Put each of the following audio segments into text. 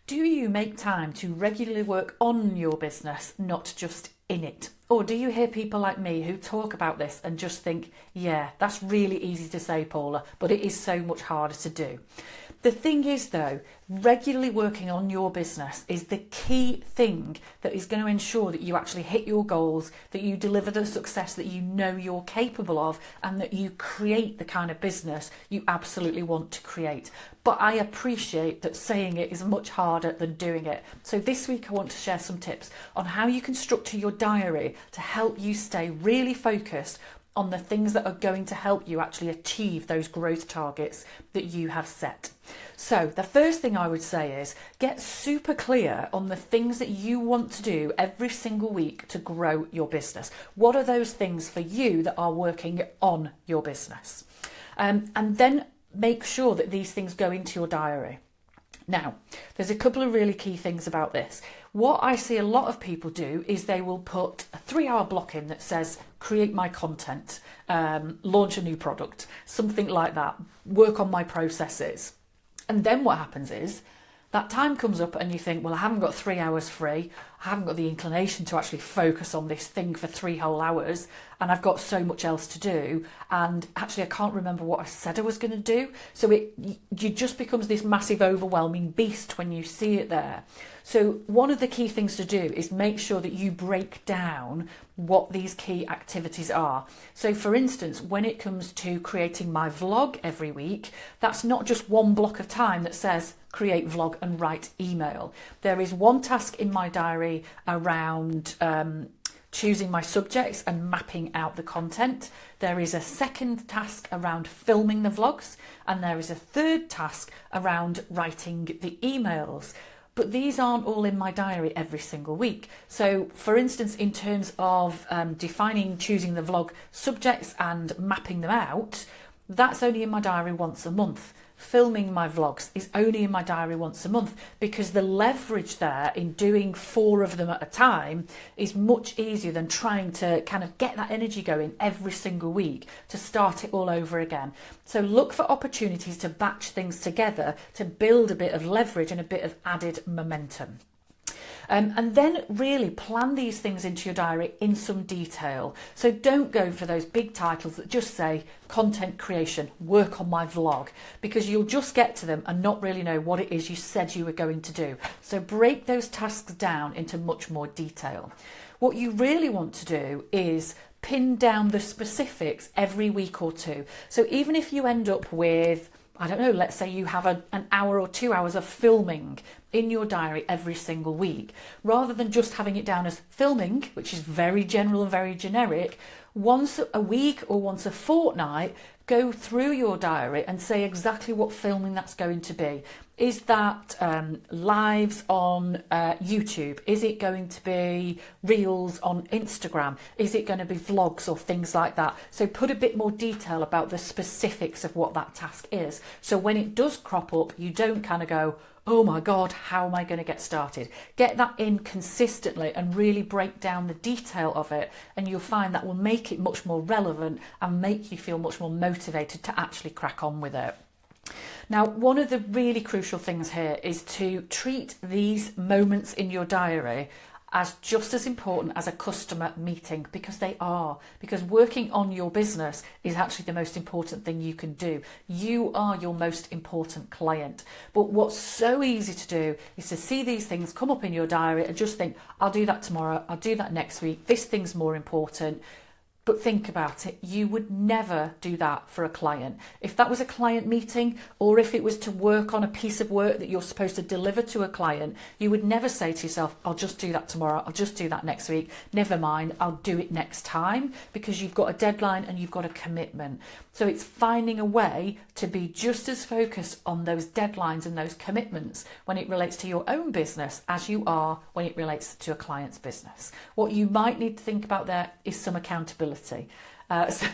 Do you make time to regularly work on your business, not just in it? Or do you hear people like me who talk about this and just think, yeah, that's really easy to say, Paula, but it is so much harder to do? The thing is, though, regularly working on your business is the key thing that is going to ensure that you actually hit your goals, that you deliver the success that you know you're capable of, and that you create the kind of business you absolutely want to create. But I appreciate that saying it is much harder than doing it. So this week I want to share some tips on how you can structure your diary to help you stay really focused on the things that are going to help you actually achieve those growth targets that you have set. So the first thing I would say is get super clear on the things that you want to do every single week to grow your business. What are those things for you that are working on your business? And then make sure that these things go into your diary. Now, there's a couple of really key things about this. What I see a lot of people do is they will put a 3-hour block in that says, create my content, launch a new product, something like that, work on my processes. And then what happens is that time comes up and you think, well, I haven't got 3 hours free. I haven't got the inclination to actually focus on this thing for 3 whole hours. And I've got so much else to do. And actually, I can't remember what I said I was going to do. So it just becomes this massive, overwhelming beast when you see it there. So one of the key things to do is make sure that you break down what these key activities are. So for instance, when it comes to creating my vlog every week, that's not just one block of time that says create vlog and write email. There is one task in my diary around choosing my subjects and mapping out the content. There is a second task around filming the vlogs, and there is a third task around writing the emails. But these aren't all in my diary every single week. So for instance, in terms of choosing the vlog subjects and mapping them out, that's only in my diary once a month. Filming my vlogs is only in my diary once a month, because the leverage there in doing 4 of them at a time is much easier than trying to kind of get that energy going every single week to start it all over again. So look for opportunities to batch things together to build a bit of leverage and a bit of added momentum. And then really plan these things into your diary in some detail. So don't go for those big titles that just say content creation, work on my vlog, because you'll just get to them and not really know what it is you said you were going to do. So break those tasks down into much more detail. What you really want to do is pin down the specifics every week or two. So even if you end up with, I don't know, let's say you have an hour or 2 hours of filming in your diary every single week, rather than just having it down as filming, which is very general and very generic, once a week or once a fortnight, go through your diary and say exactly what filming that's going to be. Is that lives on YouTube? Is it going to be reels on Instagram? Is it going to be vlogs or things like that? So put a bit more detail about the specifics of what that task is. So when it does crop up, you don't kind of go, oh my God, how am I going to get started? Get that in consistently and really break down the detail of it, and you'll find that will make it much more relevant and make you feel much more motivated to actually crack on with it. Now, one of the really crucial things here is to treat these moments in your diary as just as important as a customer meeting, because they are. Because working on your business is actually the most important thing you can do. You are your most important client. But what's so easy to do is to see these things come up in your diary and just think, I'll do that tomorrow, I'll do that next week, this thing's more important. But think about it, you would never do that for a client. If that was a client meeting, or if it was to work on a piece of work that you're supposed to deliver to a client, you would never say to yourself, I'll just do that tomorrow, I'll just do that next week, never mind, I'll do it next time, because you've got a deadline and you've got a commitment. So it's finding a way to be just as focused on those deadlines and those commitments when it relates to your own business as you are when it relates to a client's business. What you might need to think about there is some accountability. So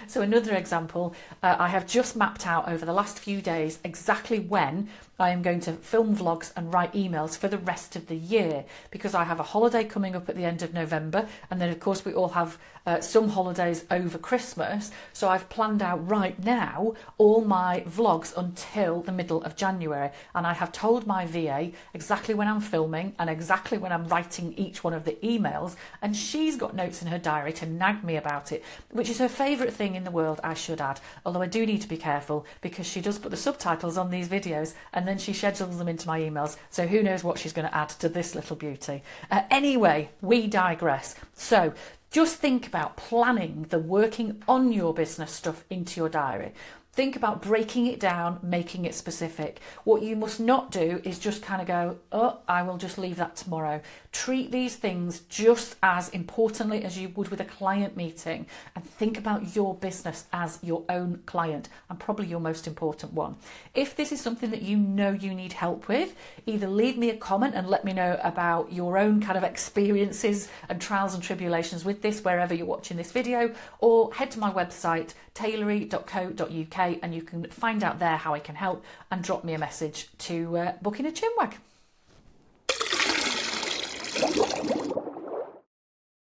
So another example, I have just mapped out over the last few days exactly when I am going to film vlogs and write emails for the rest of the year, because I have a holiday coming up at the end of November, and then of course we all have some holidays over Christmas. So I've planned out right now all my vlogs until the middle of January, and I have told my VA exactly when I'm filming and exactly when I'm writing each one of the emails, and she's got notes in her diary to nag me about it, which is her favourite thing in the world, I should add, although I do need to be careful because she does put the subtitles on these videos and then she schedules them into my emails, so who knows what she's going to add to this little beauty. Anyway, we digress. So just think about planning the working on your business stuff into your diary. Think about breaking it down, making it specific. What you must not do is just kind of go, oh, I will just leave that tomorrow. Treat these things just as importantly as you would with a client meeting, and think about your business as your own client and probably your most important one. If this is something that you know you need help with, either leave me a comment and let me know about your own kind of experiences and trials and tribulations with this wherever you're watching this video, or head to my website tailory.co.uk and you can find out there how I can help, and drop me a message to book in a chinwag.